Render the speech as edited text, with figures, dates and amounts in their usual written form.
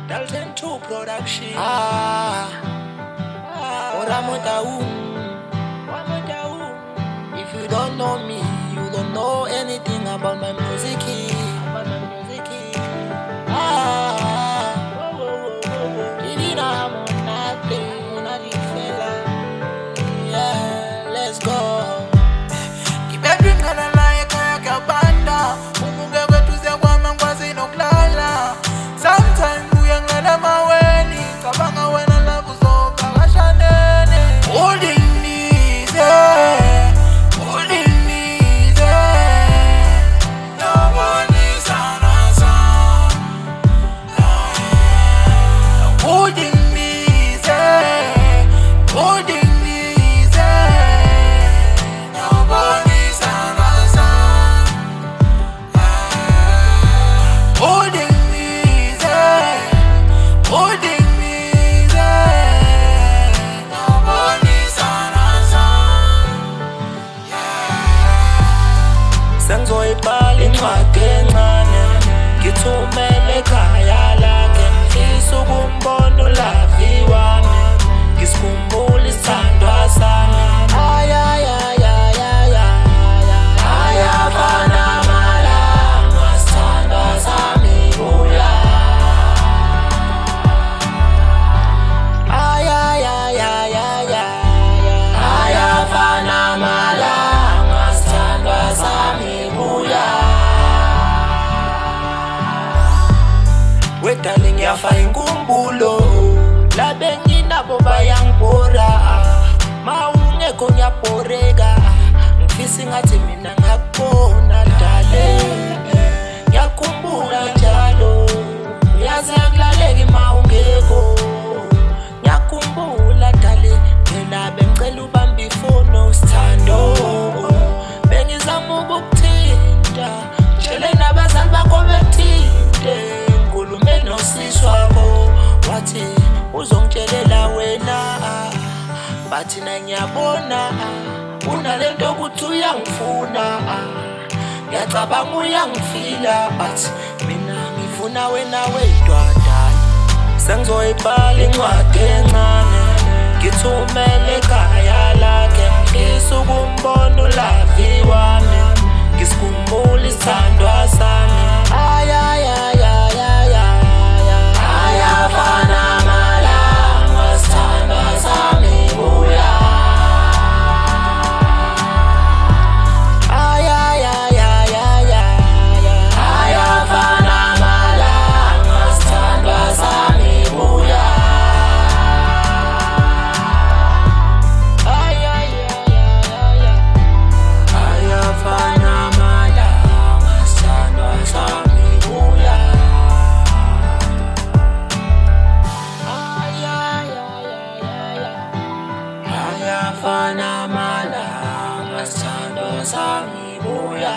Dalton 2 production. Oramotau. If you don't know me, you don't know anything about my music. Yeah, let's go. Sengizoyibhala incwadi encane ngithumele ekhaya lakhe, ngifisa ukumbona ulavi wami, ngisikhumbule isithandwa sami. Ayafana amalanga sithandwa sami buya. Ayafana amalanga sithandwa sami buya. Wedale ngiyafa inkumbulo, labe nginabo bayangibhora, ma ungekho ngiyabhoreka, ngifisa ngathi mina ngakubona dale. Ngiyakhumbula njalo, uyazi akulaleki ma ungekho. Ngiyakhumbula dale, mina bengicela ubambe ifoni sithando, bengizama ukukuthinta, tshele nabazali bakho bethinte. Ngikulume nosisi wakho, wathi uzongitshelela wena, bathi na ngiyabona unalento yokuthi uyangifuna, ngiyacabanga uyangifila, but mina ngifuna wena wedwa dala. Sengizoyibhala incwadi encane ngithumele ekhaya lakhe, ngifisa ukumbona ulavi wami, ngisikhumbule isithandwa sami. Ayafana amalanga sithandwa sami buya. Ayafana amalanga sithandwa sami buya. Ayafana amalanga sithandwa sami buya. Ayafana amalanga sithandwa sami buya.